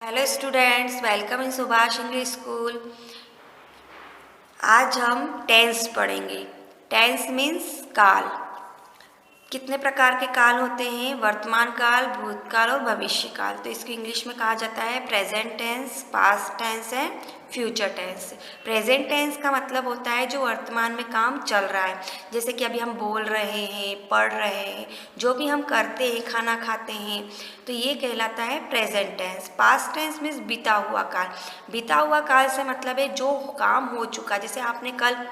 Hello students, welcome in Subhash English school. आज हम tense पढ़ेंगे। टेंस मीन्स काल। कितने प्रकार के काल होते हैं? वर्तमान काल, भूतकाल और भविष्य काल। तो इसको इंग्लिश में कहा जाता है present tense, past tense and future tense. Present tense का मतलब होता है जो वर्तमान में काम चल रहा है, जैसे कि अभी हम बोल रहे हैं, पढ़ रहे हैं, जो भी हम करते हैं, खाना खाते हैं, तो ये कहलाता है present tense. Past tense means बीता हुआ काल। बीता हुआ काल से मतलब है जो काम हो चुका, जैसे आपने कल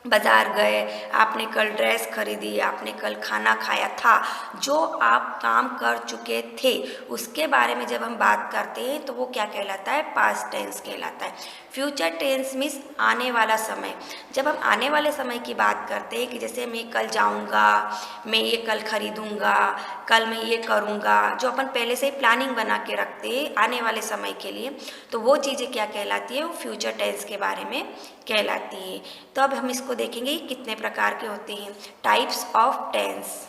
बाज़ार गए, आपने कल ड्रेस खरीदी, आपने कल खाना खाया था, जो आप काम कर चुके थे उसके बारे में जब हम बात करते हैं तो वो क्या कहलाता है? पास्ट टेंस कहलाता है। फ्यूचर टेंस मीन्स आने वाला समय। जब हम आने वाले समय की बात करते हैं कि जैसे मैं कल जाऊंगा, मैं ये कल खरीदूंगा, कल मैं ये करूंगा, जो अपन पहले से ही प्लानिंग बना के रखते हैं आने वाले समय के लिए, तो वो चीज़ें क्या कहलाती है? वो फ्यूचर टेंस के बारे में कहलाती है। तो अब हम इसको देखेंगे कितने प्रकार के होते हैं। Types of tense.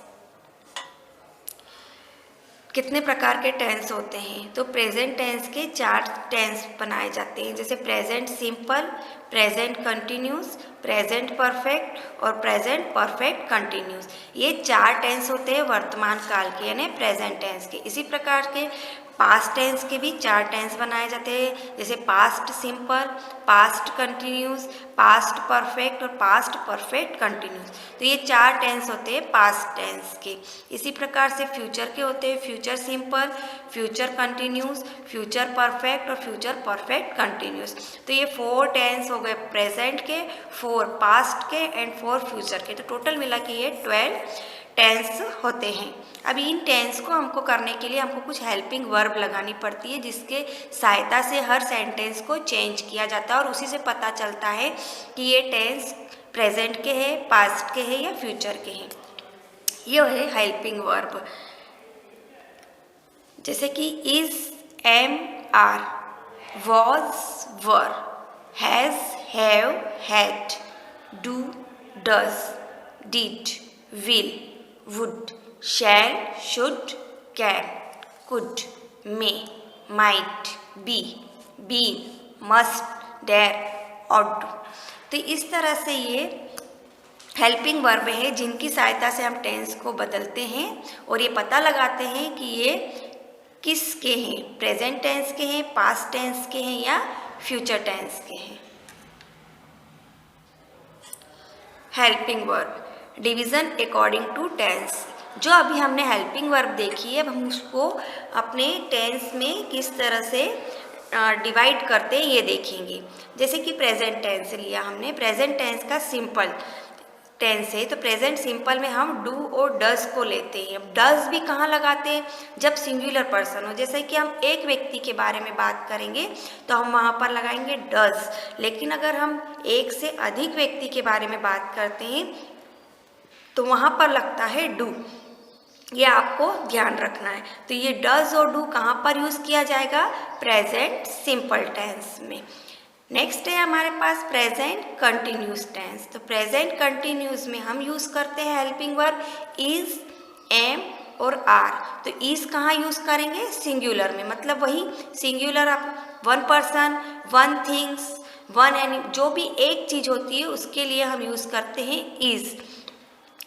कितने प्रकार के टेंस होते हैं? तो प्रेजेंट टेंस के 4 टेंस बनाए जाते हैं, जैसे present simple, present continuous, present perfect और प्रेजेंट परफेक्ट कंटिन्यूस। ये 4 टेंस होते हैं वर्तमान काल के, यानी प्रेजेंट टेंस के। इसी प्रकार के पास्ट टेंस के भी 4 टेंस बनाए जाते हैं, जैसे past simple, past continuous, past perfect और पास्ट परफेक्ट कंटिन्यूस। तो ये 4 टेंस होते हैं पास्ट टेंस के। इसी प्रकार से फ्यूचर के होते हैं future simple, future continuous, future perfect और फ्यूचर परफेक्ट कंटिन्यूस। तो ये 4 टेंस हो गए प्रेजेंट के, 4 पास्ट के एंड 4 फ्यूचर के। तो टोटल मिला के ये 12 टेंस होते हैं। अब इन टेंस को हमको करने के लिए हमको कुछ हेल्पिंग वर्ब लगानी पड़ती है, जिसके सहायता से हर सेंटेंस को चेंज किया जाता है और उसी से पता चलता है कि ये टेंस प्रेजेंट के हैं, पास्ट के हैं या फ्यूचर के हैं। ये है हेल्पिंग वर्ब, जैसे कि is, am, are, was, were, has, have, had, do, does, did, will, would, shall, should, can, could, may, might, be, been, must, dare, ought to। तो इस तरह से ये हेल्पिंग वर्ब है जिनकी सहायता से हम टेंस को बदलते हैं और ये पता लगाते हैं कि ये किसके हैं, प्रेजेंट टेंस के हैं, पास्ट टेंस के हैं या फ्यूचर टेंस के हैं। Helping verb division according to tense. जो अभी हमने हेल्पिंग वर्ब देखी है, अब हम उसको अपने टेंस में किस तरह से डिवाइड करते हैं ये देखेंगे। जैसे कि प्रेजेंट टेंस लिया हमने, प्रेजेंट टेंस का सिंपल टेंस है, तो प्रेजेंट सिंपल में हम डू और डज को लेते हैं। अब डज भी कहाँ लगाते हैं? जब सिंगुलर पर्सन हो, जैसे कि हम एक व्यक्ति के बारे में बात करेंगे तो हम वहाँ पर लगाएंगे डज। लेकिन अगर हम एक से अधिक व्यक्ति के बारे में बात करते हैं तो वहाँ पर लगता है डू। ये आपको ध्यान रखना है। तो ये डज और डू कहाँ पर यूज़ किया जाएगा? प्रेजेंट सिंपल टेंस में। नेक्स्ट है हमारे पास प्रेजेंट कंटिन्यूस टेंस। तो प्रेजेंट कंटिन्यूस में हम यूज़ करते हैं हेल्पिंग वर्ब इज, एम और आर। तो इज कहाँ यूज़ करेंगे? सिंगुलर में, मतलब वही सिंगुलर, आप one person, one things, one any, जो भी एक चीज़ होती है उसके लिए हम यूज़ करते हैं इज।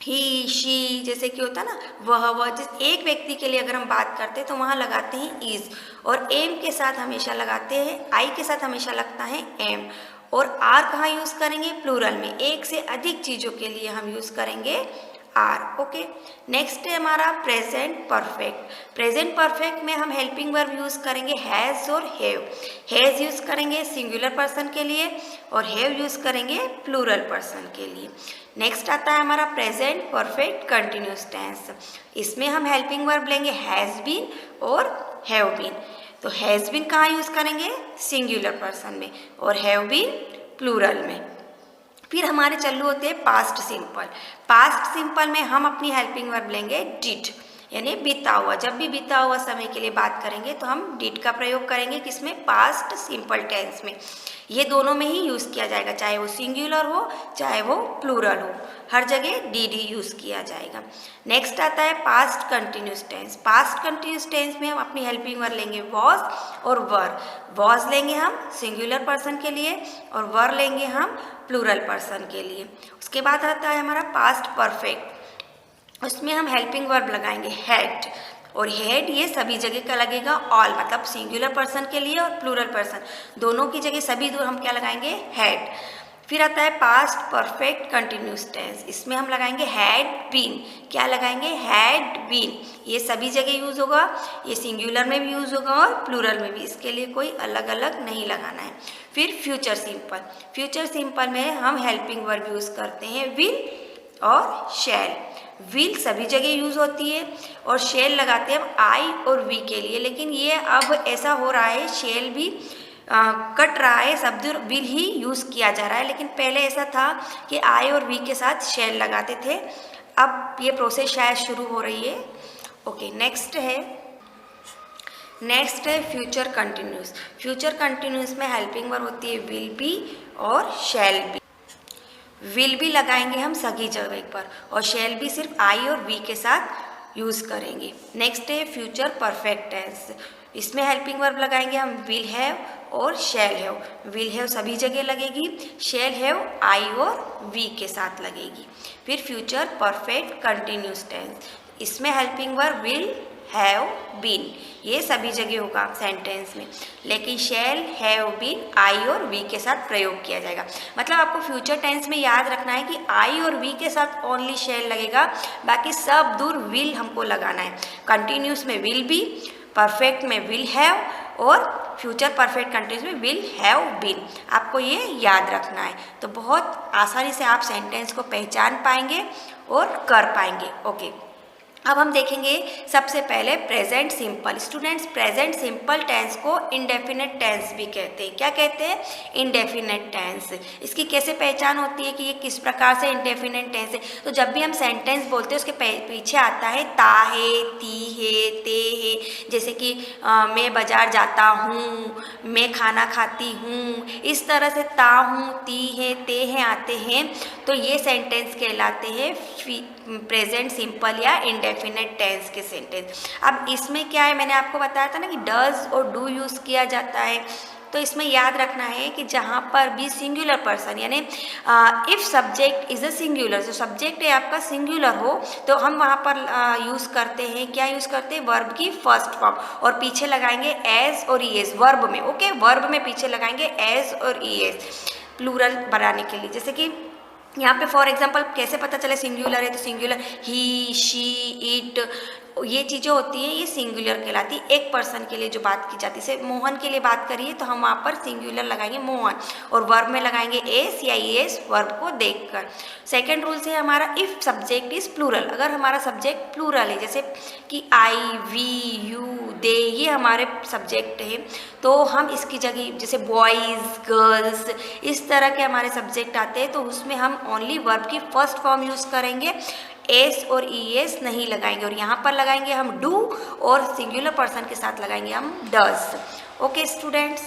ही, शी, जैसे कि होता है ना वह, जैसे एक व्यक्ति के लिए अगर हम बात करते हैं तो वहाँ लगाते हैं इज, और एम के साथ हमेशा लगाते हैं, आई के साथ हमेशा लगता है एम। और आर कहाँ यूज़ करेंगे? प्लूरल में, एक से अधिक चीज़ों के लिए हम यूज़ करेंगे आर। ओके, नेक्स्ट है हमारा प्रेजेंट परफेक्ट। प्रेजेंट परफेक्ट में हम हेल्पिंग वर्ब यूज़ करेंगे हैज़ और हैव। हैज़ यूज़ करेंगे सिंगुलर पर्सन के लिए और हैव यूज़ करेंगे प्लूरल पर्सन के लिए। नेक्स्ट आता है हमारा प्रेजेंट परफेक्ट कंटिन्यूस टेंस। इसमें हम हेल्पिंग वर्ब लेंगे हैज़ बीन और हैव बीन। तो हैज़ बीन कहाँ यूज़ करेंगे? सिंगुलर पर्सन में, और हैव बीन प्लूरल में। फिर हमारे चालू होते हैं पास्ट सिंपल। पास्ट सिंपल में हम अपनी हेल्पिंग वर्ब लेंगे डिड, यानी बीता हुआ। जब भी बीता हुआ समय के लिए बात करेंगे तो हम डिड का प्रयोग करेंगे, किसमें? पास्ट सिंपल टेंस में। ये दोनों में ही यूज़ किया जाएगा, चाहे वो सिंगुलर हो चाहे वो प्लूरल हो, हर जगह डिड ही यूज़ किया जाएगा। नेक्स्ट आता है past continuous tense. Past continuous tense में हम अपनी हेल्पिंग वर्ब लेंगे वॉज और वर। वॉज लेंगे हम सिंगुलर पर्सन के लिए और वर लेंगे हम प्लूरल पर्सन के लिए। उसके बाद आता है हमारा पास्ट परफेक्ट। उसमें हम हेल्पिंग वर्ब लगाएंगे हैड, और हेड ये सभी जगह का लगेगा ऑल, मतलब सिंगुलर पर्सन के लिए और प्लूरल पर्सन दोनों की जगह सभी दूर हम क्या लगाएंगे? हैड। फिर आता है पास्ट परफेक्ट कंटिन्यूस टेंस। इसमें हम लगाएंगे हैड बीन। क्या लगाएंगे? Had been. ये सभी जगह यूज़ होगा, ये सिंगुलर में भी यूज़ होगा और प्लूरल में भी, इसके लिए कोई अलग अलग नहीं लगाना है। फिर फ्यूचर सिंपल। फ्यूचर सिंपल में हम हेल्पिंग वर्ब यूज़ करते हैं विल और शैल। विल सभी जगह यूज़ होती है और शेल लगाते हैं हम आई और वी के लिए, लेकिन ये अब ऐसा हो रहा है शेल भी कट रहा है, शब्द विल ही यूज़ किया जा रहा है, लेकिन पहले ऐसा था कि आई और वी के साथ शेल लगाते थे। अब ये प्रोसेस शायद शुरू हो रही है। ओके, नेक्स्ट है फ्यूचर कंटिन्यूस। फ्यूचर कंटिन्यूस में हेल्पिंग वर्ब होती है विल बी और शैल बी। विल भी लगाएंगे हम सभी जगह पर और शैल भी सिर्फ आई और वी के साथ यूज़ करेंगे। नेक्स्ट है फ्यूचर परफेक्ट टेंस। इसमें हेल्पिंग वर्ब लगाएंगे हम विल हैव और शैल हैव। विल हैव सभी जगह लगेगी, शैल हैव आई और वी के साथ लगेगी। फिर फ्यूचर परफेक्ट कंटिन्यूस टेंस। इसमें helping verb will have been, ये सभी जगह होगा सेंटेंस में, लेकिन शैल हैव बीन आई और वी के साथ प्रयोग किया जाएगा। मतलब आपको फ्यूचर टेंस में याद रखना है कि आई और वी के साथ ओनली शैल लगेगा, बाकी सब दूर विल हमको लगाना है। कंटिन्यूस में विल बी, परफेक्ट में विल हैव और फ्यूचर परफेक्ट कंटिन्यूस में विल हैव बीन। आपको ये याद रखना है, तो बहुत आसानी से आप सेंटेंस को पहचान पाएंगे और कर पाएंगे। ओके, अब हम देखेंगे सबसे पहले present simple. Students, present simple tense को इंडेफिनेट टेंस भी कहते हैं। क्या कहते हैं? Indefinite tense. इसकी कैसे पहचान होती है कि ये किस प्रकार से इंडेफिनेट टेंस है? तो जब भी हम सेंटेंस बोलते हैं उसके पीछे आता है ता है, ती है, ते है। जैसे कि मैं बाजार जाता हूँ, मैं खाना खाती हूँ, इस तरह से ता हूँ, ती है, ते हैं आते हैं, तो ये सेंटेंस कहलाते हैं प्रेजेंट सिंपल या इंडेफिनेट टेंस के सेंटेंस। अब इसमें क्या है, मैंने आपको बताया था ना कि डज और डू यूज़ किया जाता है, तो इसमें याद रखना है कि जहाँ पर भी सिंगुलर पर्सन यानी if subject is a singular, जो सब्जेक्ट है आपका सिंगुलर हो तो हम वहाँ पर यूज़ करते हैं, क्या यूज़ करते हैं? वर्ब की फर्स्ट फॉर्म, और पीछे लगाएंगे एज और ईएस वर्ब में। ओके, वर्ब में पीछे लगाएंगे एज और ईएस प्लूरल बनाने के लिए। जैसे कि यहाँ पे फॉर एग्जांपल कैसे पता चले सिंगुलर है? तो सिंगुलर ही, शी, इट, ये चीज़ें होती हैं, ये सिंगुलर कहलाती है। एक पर्सन के लिए जो बात की जाती है, जैसे मोहन के लिए बात करिए तो हम वहाँ पर सिंगुलर लगाएंगे मोहन, और वर्ब में लगाएंगे एस या ईएस वर्ब को देखकर। सेकंड रूल से हमारा इफ़ सब्जेक्ट इज़ प्लूरल, अगर हमारा सब्जेक्ट प्लूरल है, जैसे कि आई, वी, यू, दे, ये हमारे सब्जेक्ट हैं, तो हम इसकी जगह जैसे बॉयज़, गर्ल्स, इस तरह के हमारे सब्जेक्ट आते हैं, तो उसमें हम ओनली वर्ब की फर्स्ट फॉर्म यूज़ करेंगे, एस और ईएस नहीं लगाएंगे, और यहाँ पर लगाएंगे हम डू और सिंगुलर पर्सन के साथ लगाएंगे हम does. Okay students,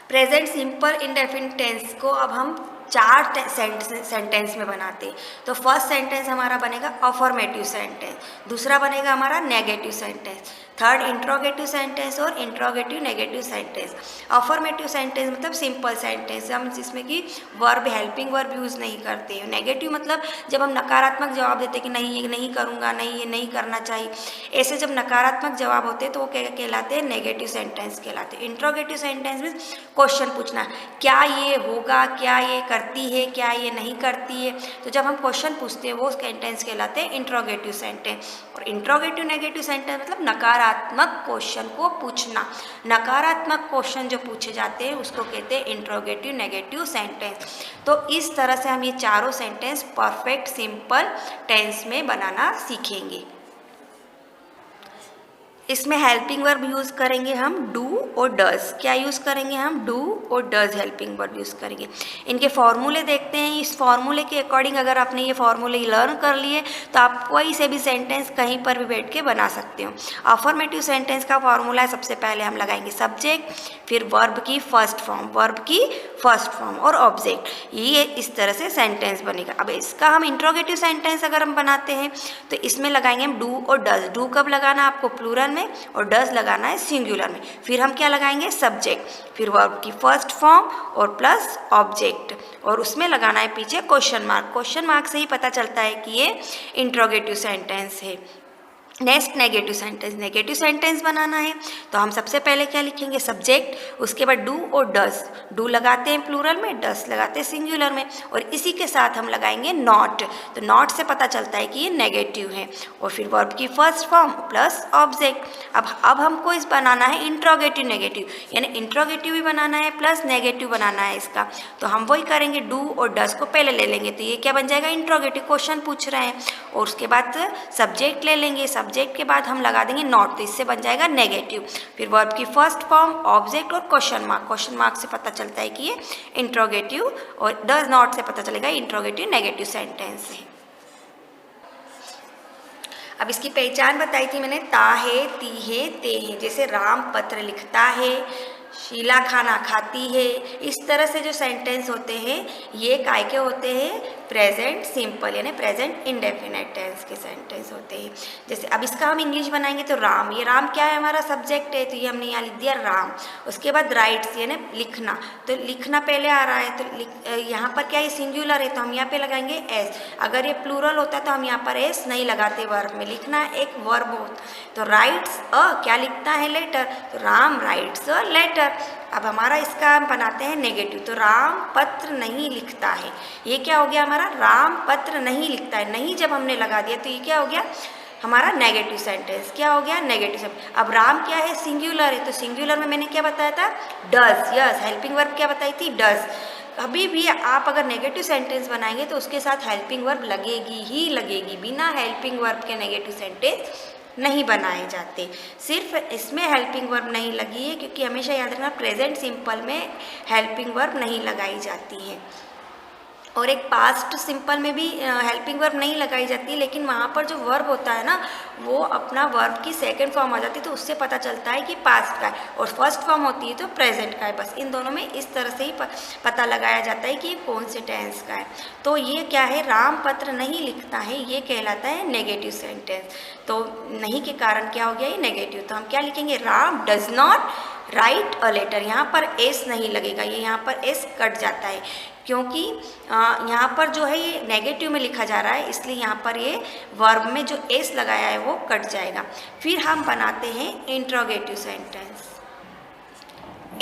present simple indefinite tense को अब हम 4 सेंटेंस में बनाते हैं। तो फर्स्ट सेंटेंस हमारा बनेगा अफर्मेटिव सेंटेंस, दूसरा बनेगा हमारा negative sentence, third interrogative sentence और interrogative negative sentence. Affirmative sentence मतलब सिंपल सेंटेंस, हम जिसमें कि वर्ब हेल्पिंग वर्ब यूज़ नहीं करते हैं। नेगेटिव मतलब जब हम नकारात्मक जवाब देते हैं कि नहीं ये नहीं करूँगा, नहीं ये नहीं करना चाहिए, ऐसे जब नकारात्मक जवाब होते हैं तो वो क्या कहलाते हैं? नेगेटिव सेंटेंस कहलाते हैं। इंट्रोगेटिव सेंटेंस में क्वेश्चन पूछना, क्या ये होगा, क्या ये करती है, क्या ये नहीं करती है, तो जब हम क्वेश्चन पूछते हैं वो सेंटेंस कहलाते हैं इंट्रोगेटिव सेंटेंस। और इंट्रोगेटिव नेगेटिव सेंटेंस मतलब नकारात्मक क्वेश्चन को पूछना, नकारात्मक क्वेश्चन जो पूछे जाते हैं उसको कहते हैं इंट्रोगेटिव नेगेटिव सेंटेंस। तो इस तरह से हम ये चारों सेंटेंस परफेक्ट सिंपल टेंस में बनाना सीखेंगे। इसमें हेल्पिंग वर्ब यूज़ करेंगे हम डू और डज। क्या यूज़ करेंगे हम? डू और डज हेल्पिंग वर्ब यूज़ करेंगे। इनके फॉर्मूले देखते हैं। इस फॉर्मूले के अकॉर्डिंग अगर आपने ये फॉर्मूले लर्न कर लिए तो आप कोई से भी सेंटेंस कहीं पर भी बैठ के बना सकते हो। अफर्मेटिव सेंटेंस का फॉर्मूला है, सबसे पहले हम लगाएंगे सब्जेक्ट, फिर वर्ब की फर्स्ट फॉर्म और ऑब्जेक्ट। ये इस तरह से सेंटेंस बनेगा। अब इसका हम इंट्रोगेटिव सेंटेंस अगर हम बनाते हैं तो इसमें लगाएंगे हम डू और डज। डू कब लगाना आपको? प्लूरल में, और डज लगाना है सिंगुलर में। फिर हम क्या लगाएंगे? सब्जेक्ट, फिर वर्ब की फर्स्ट फॉर्म और प्लस ऑब्जेक्ट, और उसमें लगाना है पीछे क्वेश्चन मार्क। क्वेश्चन मार्क से ही पता चलता है कि ये इंट्रोगेटिव सेंटेंस है। Next negative sentence. Negative sentence बनाना है तो हम सबसे पहले क्या लिखेंगे? सब्जेक्ट, उसके बाद डू और डज। डू लगाते हैं प्लूरल में, डज लगाते हैं सिंगुलर में, और इसी के साथ हम लगाएंगे नॉट। तो नॉट से पता चलता है कि ये नेगेटिव है, और फिर वर्ब की फर्स्ट फॉर्म प्लस ऑब्जेक्ट। अब हमको इस बनाना है इंट्रोगेटिव नेगेटिव, यानी इंट्रोगेटिव भी बनाना है प्लस नेगेटिव बनाना है इसका। तो हम वही करेंगे, डू और डज को पहले ले लेंगे तो ये क्या बन जाएगा? इंट्रोगेटिव। क्वेश्चन पूछ रहे हैं, और उसके बाद सब्जेक्ट ले लेंगे, सब्जेक्ट के बाद हम लगा देंगे नॉट, तो इससे बन जाएगा नेगेटिव। फिर वर्ब की फर्स्ट फॉर्म, ऑब्जेक्ट और क्वेश्चन मार्क। क्वेश्चन मार्क से पता चलता है कि ये इंट्रोगेटिव, और डज नॉट से पता चलेगा इंट्रोगेटिव नेगेटिव सेंटेंस है। अब इसकी पहचान बताई थी मैंने, ता है, ती है, ते है। जैसे राम पत्र लिखता है, शीला खाना खाती है, इस तरह से जो सेंटेंस होते हैं ये काय के होते हैं? प्रेजेंट सिंपल, यानी प्रेजेंट इंडेफिनेट टेंस के सेंटेंस होते हैं। जैसे अब इसका हम इंग्लिश बनाएंगे तो राम, ये राम क्या है? हमारा सब्जेक्ट है, तो ये हमने यहाँ लिख दिया राम। उसके बाद राइट्स, यानी लिखना, तो लिखना पहले आ रहा है, तो यहाँ पर क्या है? सिंगुलर है तो हम यहाँ पे लगाएंगे एस। अगर ये प्लूरल होता तो हम यहाँ पर एस नहीं लगाते वर्ब में। लिखना एक वर्ब होता, तो राइट्स क्या लिखता है? लेटर, तो राम राइट्स अ लेटर। अब हमारा इसका हम बनाते हैं नेगेटिव, तो राम पत्र नहीं लिखता है। ये क्या हो गया हमारा? राम पत्र नहीं लिखता है। नहीं जब हमने लगा दिया तो ये क्या हो गया? हमारा नेगेटिव सेंटेंस। क्या हो गया? Negative sentence. अब राम क्या है? सिंगुलर है, तो सिंगुलर में मैंने क्या बताया था? डज। यस, हेल्पिंग वर्ब क्या बताई थी? डज। कभी भी आप अगर नेगेटिव सेंटेंस बनाएंगे तो उसके साथ हेल्पिंग वर्ब लगेगी ही लगेगी। बिना हेल्पिंग वर्ब के नेगेटिव सेंटेंस नहीं बनाए जाते। सिर्फ इसमें हेल्पिंग वर्ब नहीं लगी है क्योंकि हमेशा याद रखना प्रेजेंट सिंपल में हेल्पिंग वर्ब नहीं लगाई जाती है, और एक पास्ट सिंपल में भी हेल्पिंग वर्ब नहीं लगाई जाती, लेकिन वहाँ पर जो वर्ब होता है ना वो अपना वर्ब की सेकंड फॉर्म आ जाती है, तो उससे पता चलता है कि पास्ट का है, और फर्स्ट फॉर्म होती है तो प्रेजेंट का है। बस इन दोनों में इस तरह से ही पता लगाया जाता है कि कौन से टेंस का है। तो ये क्या है? राम पत्र नहीं लिखता है, ये कहलाता है नेगेटिव सेंटेंस। तो नहीं के कारण क्या हो गया? ये नेगेटिव। तो हम क्या लिखेंगे? Ram does not write a letter. यहाँ पर एस नहीं लगेगा, ये यहाँ पर एस कट जाता है क्योंकि यहाँ पर जो है ये नेगेटिव में लिखा जा रहा है, इसलिए यहाँ पर ये वर्ब में जो एस लगाया है वो कट जाएगा। फिर हम बनाते हैं इंट्रोगेटिव सेंटेंस।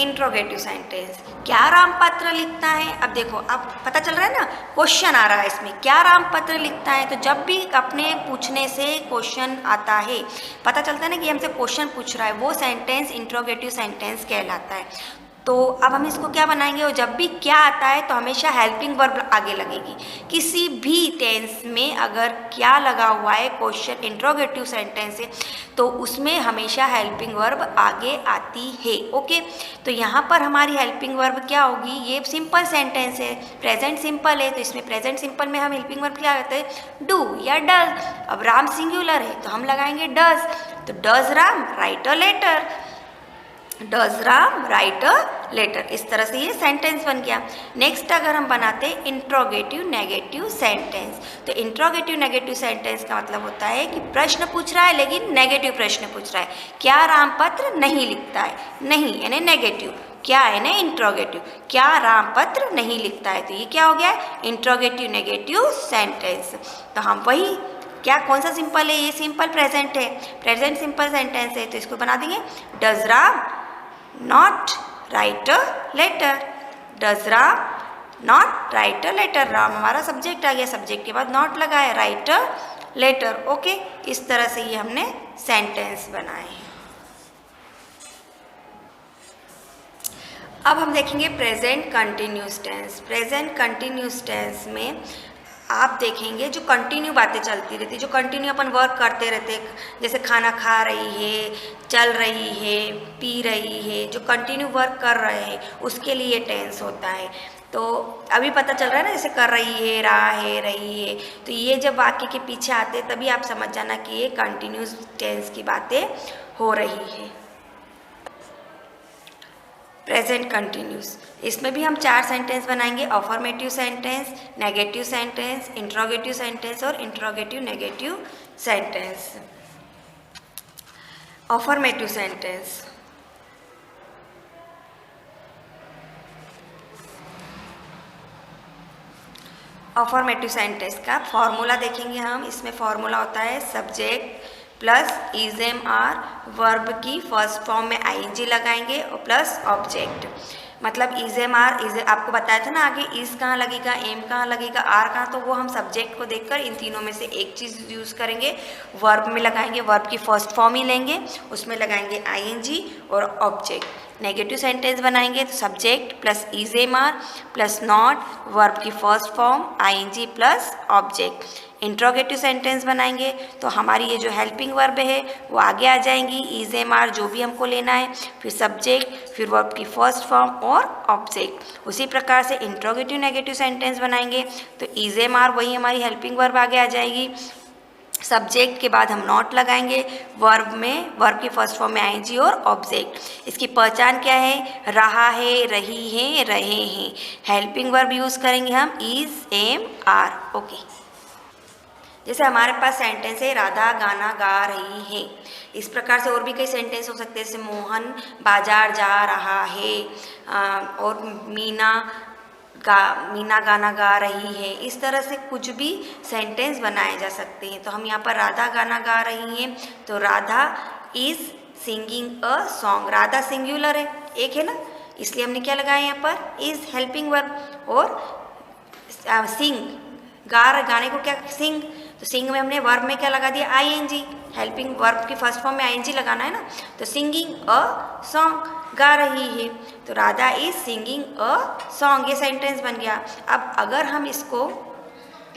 इंट्रोगेटिव सेंटेंस, क्या राम पत्र लिखता है? अब देखो, अब पता चल रहा है ना, क्वेश्चन आ रहा है इसमें, क्या राम पत्र लिखता है? तो जब भी अपने पूछने से क्वेश्चन आता है, पता चलता है ना कि हमसे क्वेश्चन पूछ रहा है, वो सेंटेंस इंट्रोगेटिव सेंटेंस कहलाता है। तो अब हम इसको क्या बनाएंगे? और जब भी क्या आता है तो हमेशा हेल्पिंग वर्ब आगे लगेगी। किसी भी टेंस में अगर क्या लगा हुआ है, क्वेश्चन इंट्रोगेटिव सेंटेंस है, तो उसमें हमेशा हेल्पिंग वर्ब आगे आती है। ओके, तो यहाँ पर हमारी हेल्पिंग वर्ब क्या होगी? ये सिंपल सेंटेंस है, प्रेजेंट सिंपल है, तो इसमें प्रेजेंट सिंपल में हम हेल्पिंग वर्ब क्या आते हैं? डू या डज। अब राम सिंगुलर है तो हम लगाएंगे डज, तो does Ram write a letter, does Ram write a letter. इस तरह से ये सेंटेंस बन गया। नेक्स्ट अगर हम बनाते हैं इंट्रोगेटिव नेगेटिव सेंटेंस, तो इंट्रोगेटिव नेगेटिव सेंटेंस का मतलब होता है कि प्रश्न पूछ रहा है लेकिन नेगेटिव प्रश्न पूछ रहा है। क्या राम पत्र नहीं लिखता है? नहीं यानी नेगेटिव, क्या है ना इंट्रोगेटिव, क्या राम पत्र नहीं लिखता है, तो ये क्या हो गया? Interrogative negative sentence. तो हम वही क्या, कौन सा सिंपल है? ये सिंपल प्रेजेंट है, प्रेजेंट सिंपल सेंटेंस है, तो इसको बना देंगे does Ram not write a letter, does Ram not write a letter. Ram हमारा सब्जेक्ट आ गया, सब्जेक्ट के बाद नॉट लगा है, राइट अ लेटर। ओके, इस तरह से ये हमने सेंटेंस बनाए हैं। अब हम देखेंगे present continuous tense. Present continuous tense में आप देखेंगे जो कंटिन्यू बातें चलती रहती, जो कंटिन्यू अपन वर्क करते रहते, जैसे खाना खा रही है, चल रही है, पी रही है, जो कंटिन्यू वर्क कर रहे हैं उसके लिए टेंस होता है। तो अभी पता चल रहा है ना, जैसे कर रही है, रहा है, रही है, तो ये जब वाक्य के पीछे आते तभी आप समझ जाना कि ये कंटिन्यूस टेंस की बातें हो रही है। प्रेजेंट कंटिन्यूस, इसमें भी हम 4 सेंटेंस बनाएंगे, affirmative sentence, negative sentence, interrogative sentence और interrogative negative sentence. Affirmative sentence, affirmative sentence का फॉर्मूला देखेंगे हम। इसमें फॉर्मूला होता है subject plus is am are, verb की फर्स्ट फॉर्म में आईएनजी लगाएंगे और प्लस ऑब्जेक्ट। मतलब इज एम आर, इज आपको बताया था ना आगे, इज कहाँ लगेगा, एम कहाँ लगेगा, आर कहाँ, तो वो हम सब्जेक्ट को देखकर इन तीनों में से एक चीज़ यूज़ करेंगे, वर्ब में लगाएंगे, वर्ब की फर्स्ट फॉर्म ही लेंगे, उसमें लगाएंगे आईएनजी और ऑब्जेक्ट। नेगेटिव सेंटेंस बनाएंगे तो subject plus is am are plus not, verb की first form ING plus object. Interrogative sentence बनाएंगे तो हमारी ये जो हेल्पिंग वर्ब है वो आगे आ जाएंगी, इज एम आर जो भी हमको लेना है, फिर सब्जेक्ट, फिर वर्ब की फर्स्ट फॉर्म और ऑब्जेक्ट। उसी प्रकार से इंट्रोगेटिव नेगेटिव सेंटेंस बनाएंगे तो इज एम आर वही हमारी हेल्पिंग वर्ब आगे आ जाएगी, सब्जेक्ट के बाद हम नॉट लगाएंगे, वर्ब में वर्ब की फर्स्ट फॉर्म में आईएनजी और ऑब्जेक्ट। इसकी पहचान क्या है, रहा है, रही है, रहे हैं। हेल्पिंग वर्ब यूज़ करेंगे हम इज एम आर। ओके, जैसे हमारे पास सेंटेंस है राधा गाना गा रही है, इस प्रकार से और भी कई सेंटेंस हो सकते हैं, जैसे मोहन बाजार जा रहा है, और मीना गाना गा रही है। इस तरह से कुछ भी सेंटेंस बनाए जा सकते हैं। तो हम यहाँ पर राधा गाना गा रही हैं तो Radha is singing a song, Radha singular है, एक है ना, इसलिए हमने क्या लगाया यहाँ पर इज हेल्पिंग वर्ब। और सिंग, गाने को क्या सिंग, तो सिंग में हमने वर्ब में क्या लगा दिया आईएनजी, हेल्पिंग वर्ब की फर्स्ट फॉर्म में आईएनजी लगाना है ना, तो सिंगिंग अ सॉन्ग, गा रही है, तो Radha is singing a song, ये सेंटेंस बन गया। अब अगर हम इसको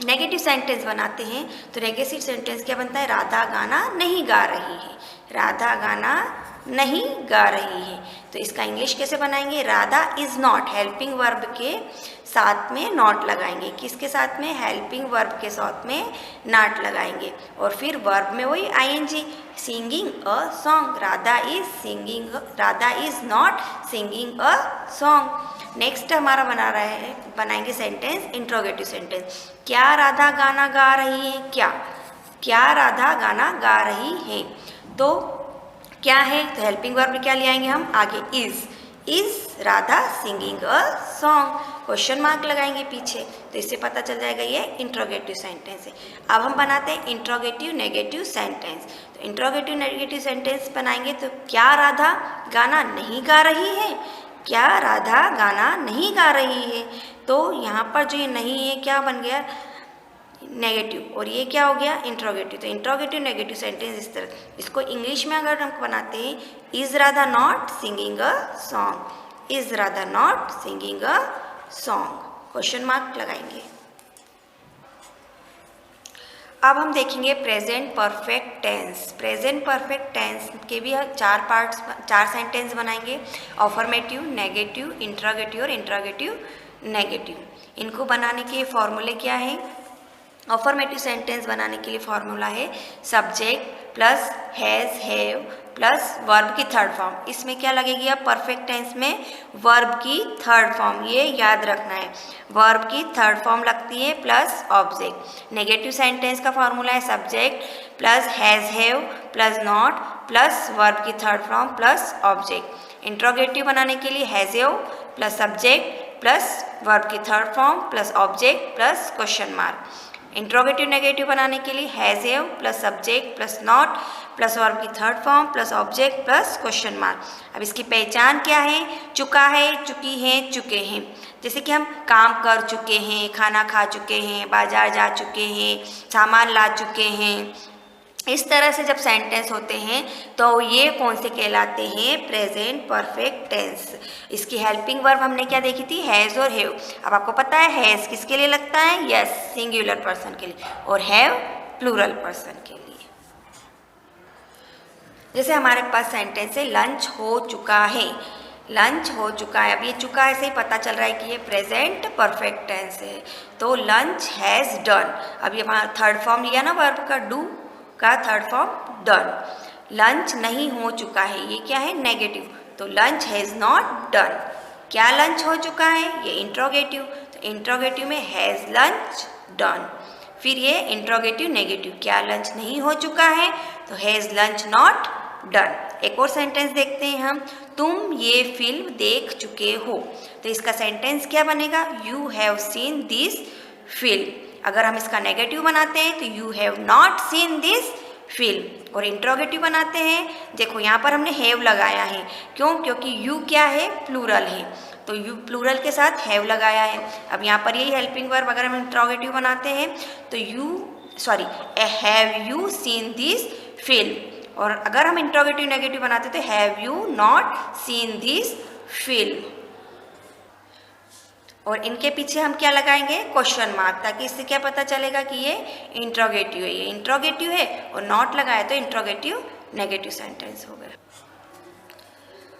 नेगेटिव सेंटेंस बनाते हैं तो नेगेटिव सेंटेंस क्या बनता है, राधा गाना नहीं गा रही है, राधा गाना नहीं गा रही है। तो इसका इंग्लिश कैसे बनाएंगे, Radha is not, helping verb के साथ में नॉट लगाएंगे, किसके साथ में, हेल्पिंग वर्ब के साथ में नॉट लगाएंगे, और फिर वर्ब में वही ING, singing a song, Radha is singing, Radha is not singing a song. Next हमारा बनाएंगे सेंटेंस इंट्रोगेटिव सेंटेंस, क्या राधा गाना गा रही है, क्या राधा गाना गा रही है, तो क्या है, तो हेल्पिंग वर्ब में क्या ले आएंगे हम आगे, is Radha singing a song, question mark लगाएंगे पीछे, तो इससे पता चल जाएगा ये इंट्रोगेटिव सेंटेंस है। अब हम बनाते हैं इंट्रोगेटिव नेगेटिव सेंटेंस। तो इंट्रोगेटिव नेगेटिव सेंटेंस बनाएंगे तो क्या राधा गाना नहीं गा रही है, क्या राधा गाना नहीं गा रही है, तो यहाँ पर जो ये नहीं है क्या बन गया, नेगेटिव, और ये क्या हो गया इंट्रोगेटिव। तो इंट्रोगेटिव नेगेटिव सेंटेंस इस तरह, इसको इंग्लिश में अगर हम बनाते हैं, is Radha not singing a song, is Radha not singing a song, question mark लगाएंगे। अब हम देखेंगे present perfect tense. Present perfect tense के भी 4 सेंटेंस बनाएंगे, अफर्मेटिव, नेगेटिव, इंट्रोगेटिव और इंट्रोगेटिव नेगेटिव। इनको बनाने के फॉर्मूले क्या है, अफर्मेटिव सेंटेंस बनाने के लिए फॉर्मूला है subject plus has, have plus verb की थर्ड फॉर्म। इसमें क्या लगेगी, अब परफेक्ट टेंस में वर्ब की थर्ड फॉर्म, ये याद रखना है, वर्ब की थर्ड फॉर्म लगती है प्लस ऑब्जेक्ट। नेगेटिव सेंटेंस का फॉर्मूला है subject plus has, have plus not plus verb की third form plus object. Interrogative बनाने के लिए has, have plus subject plus verb की third form plus object plus question mark. Interrogative negative बनाने के लिए has, have plus subject plus not plus verb की third form plus object plus question mark. अब इसकी पहचान क्या है, चुका है, चुकी है, चुके हैं। जैसे कि हम काम कर चुके हैं, खाना खा चुके हैं, बाजार जा चुके हैं, सामान ला चुके हैं, इस तरह से जब सेंटेंस होते हैं तो ये कौन से कहलाते हैं, प्रेजेंट परफेक्ट टेंस। इसकी हेल्पिंग वर्ब हमने क्या देखी थी, हैज़ और हैव। अब आपको पता है हैज़ किसके लिए लगता है, यस सिंगुलर पर्सन के लिए, और हैव प्लूरल पर्सन के लिए। जैसे हमारे पास सेंटेंस है लंच हो चुका है, लंच हो चुका है। अब ये चुका है से ही पता चल रहा है कि ये प्रेजेंट परफेक्ट टेंस है, तो लंच हैज़ डन। अब ये हमारा थर्ड फॉर्म लिया ना वर्ब का, डू का थर्ड फॉर्म डन। लंच नहीं हो चुका है, ये क्या है, नेगेटिव, तो लंच हैज़ नॉट डन। क्या लंच हो चुका है, ये इंट्रोगेटिव, तो इंट्रोगेटिव में हैज़ लंच डन। फिर ये इंट्रोगेटिव नेगेटिव, क्या लंच नहीं हो चुका है, तो हैज़ लंच नॉट डन। एक और सेंटेंस देखते हैं हम, तुम ये फिल्म देख चुके हो, तो इसका सेंटेंस क्या बनेगा, you have seen this film. अगर हम इसका नेगेटिव बनाते हैं तो you have not seen this film. और इंट्रोगेटिव बनाते हैं, देखो यहाँ पर हमने हैव लगाया है, क्यों, क्योंकि यू क्या है, प्लूरल है, तो यू प्लूरल के साथ हैव लगाया है। अब यहाँ पर यही हेल्पिंग वर्ब अगर हम इंट्रोगेटिव बनाते हैं तो have you seen this film. और अगर हम इंट्रोगेटिव नेगेटिव बनाते तो have you not seen this film. और इनके पीछे हम क्या लगाएंगे, क्वेश्चन मार्क, ताकि इससे क्या पता चलेगा कि ये इंट्रोगेटिव है, ये इंट्रोगेटिव है, और नॉट लगाया तो इंट्रोगेटिव नेगेटिव सेंटेंस हो गया।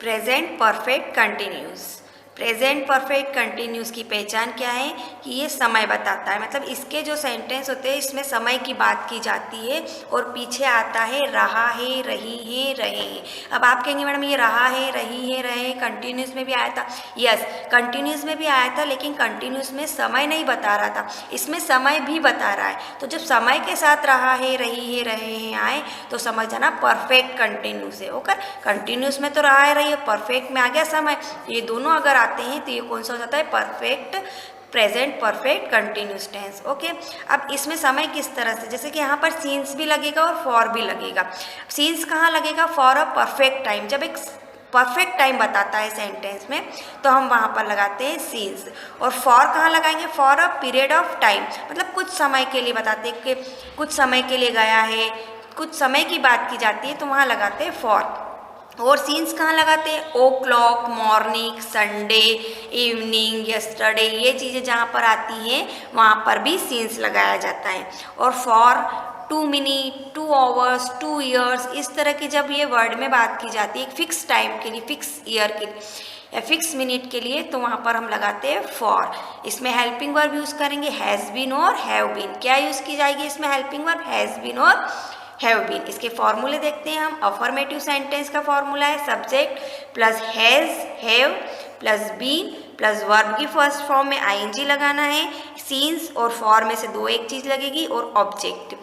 Present perfect continuous. Present perfect continuous की पहचान क्या है कि ये समय बताता है, मतलब इसके जो सेंटेंस होते हैं इसमें समय की बात की जाती है और पीछे आता है रहा है, रही है, रहे हैं। अब आप कहेंगे मैडम ये रहा है, रही है, रहे कंटिन्यूस में भी आया था, यस कंटिन्यूस में भी आया था, लेकिन कंटिन्यूस में समय नहीं बता रहा था, इसमें समय भी बता रहा है। तो जब समय के साथ रहा है, रही है, रहे हैं आए तो समझ जाना परफेक्ट कंटिन्यूस है। ओके, कंटिन्यूस में तो रहा है, रही है, परफेक्ट में आ गया समय, ये दोनों अगर आते हैं तो ये कौन सा हो जाता है, perfect present perfect continuous tense. Okay, अब इसमें समय किस तरह से, जैसे कि यहाँ पर सीन्स भी लगेगा और फॉर भी लगेगा। सीन्स कहाँ लगेगा, फॉर अ परफेक्ट टाइम, जब एक परफेक्ट टाइम बताता है सेंटेंस में तो हम वहाँ पर लगाते हैं सीन्स। और फॉर कहाँ लगाएंगे, for a period of time, मतलब कुछ समय के लिए बताते हैं कि कुछ समय के लिए गया है, कुछ समय की बात की जाती है तो वहाँ लगाते हैं फॉर। और सीन्स कहाँ लगाते हैं, o'clock, morning, Sunday, evening, yesterday, ये चीज़ें जहाँ पर आती हैं वहाँ पर भी सीन्स लगाया जाता है। और फॉर 2 मिनट, 2 आवर्स, 2 ईयर्स, इस तरह की जब ये वर्ड में बात की जाती है फिक्स टाइम के लिए, फिक्स ईयर के लिए या फिक्स मिनट के लिए, तो वहाँ पर हम लगाते हैं फॉर। इसमें हेल्पिंग वर्ब यूज़ करेंगे हैज़ बीन और हैव बीन। क्या यूज़ की जाएगी इसमें हेल्पिंग वर्ब, हैज़ बीन और हैव बीन। इसके फॉर्मूले देखते हैं हम। अफर्मेटिव सेंटेंस का फॉर्मूला है subject plus has, have plus been plus verb की फर्स्ट फॉर्म में आईएनजी लगाना है। सीन्स और फॉर में से दो एक चीज़ लगेगी और ऑब्जेक्ट।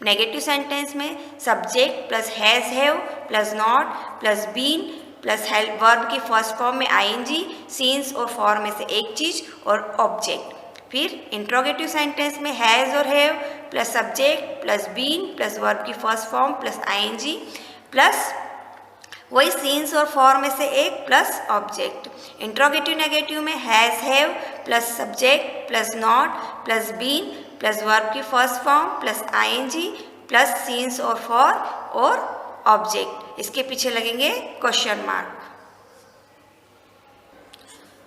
नेगेटिव सेंटेंस में subject plus has, have plus not plus been plus help verb की फर्स्ट फॉर्म में आईएनजी, सीन्स और फॉर में से एक चीज़ और ऑब्जेक्ट। फिर इंट्रोगेटिव सेंटेंस में हैज़ और have plus subject plus been plus verb की first form plus ING plus वही सीन्स और फॉर में से एक प्लस ऑब्जेक्ट। इंट्रोगेटिव नेगेटिव में has, have plus subject plus not plus been plus verb की first form plus ING plus since और फॉर और ऑब्जेक्ट। इसके पीछे लगेंगे क्वेश्चन मार्क।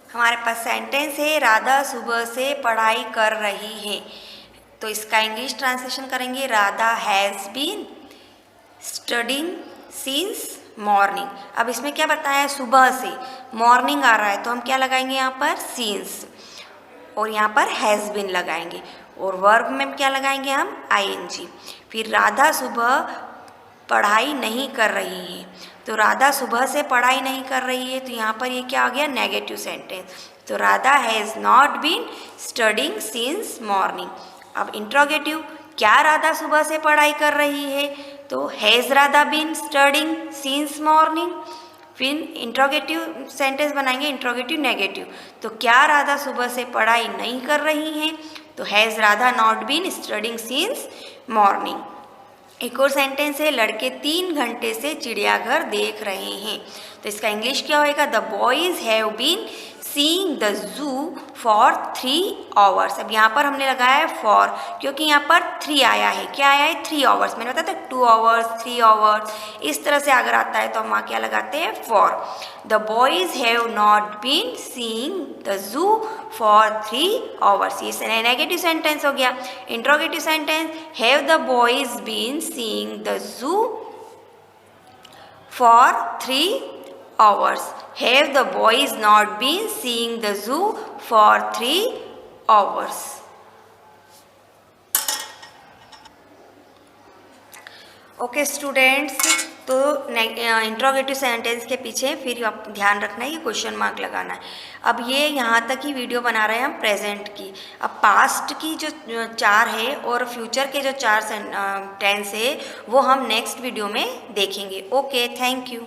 हमारे पास सेंटेंस है राधा सुबह से पढ़ाई कर रही है, तो इसका इंग्लिश ट्रांसलेशन करेंगे Radha has been studying since morning. अब इसमें क्या बताया है, सुबह से, मॉर्निंग आ रहा है तो हम क्या लगाएंगे यहाँ पर सिंस, और यहाँ पर हैज़ बीन लगाएंगे, और वर्ब में क्या लगाएंगे हम आईएनजी। फिर राधा सुबह पढ़ाई नहीं कर रही है, तो राधा सुबह से पढ़ाई नहीं कर रही है तो यहाँ पर ये क्या आ गया, नेगेटिव सेंटेंस। तो Radha has not been studying since morning. अब इंट्रोगेटिव, क्या राधा सुबह से पढ़ाई कर रही है, तो has Radha been studying since morning. फिर इंट्रोगेटिव सेंटेंस बनाएंगे इंट्रोगेटिव नेगेटिव, तो क्या राधा सुबह से पढ़ाई नहीं कर रही है, तो has Radha not been studying since morning. एक और सेंटेंस है लड़के 3 घंटे से चिड़ियाघर देख रहे हैं, तो इसका इंग्लिश क्या होएगा, the boys have been seeing the zoo for 3 hours. अब यहाँ पर हमने लगाया है फॉर, क्योंकि यहाँ पर 3 आया है। क्या आया है? 3 आवर्स। मैंने बताया था 2 आवर्स, 3 आवर्स, इस तरह से अगर आता है तो हम वहाँ क्या लगाते हैं? For. The boys have not been seeing the zoo for 3 hours. ये नेगेटिव सेंटेंस हो गया। Interrogative sentence, have the boys been seeing the zoo for 3 hours. Have the boys not been seeing the zoo for 3 hours? Okay students, तो interrogative sentence के पीछे फिर आप ध्यान रखना है कि क्वेश्चन मार्क लगाना है। अब ये यहाँ तक ही वीडियो बना रहे हैं हम प्रेजेंट की। अब पास्ट की जो 4 है और फ्यूचर के जो 4 टेंस है वो हम नेक्स्ट वीडियो में देखेंगे। Okay, thank you.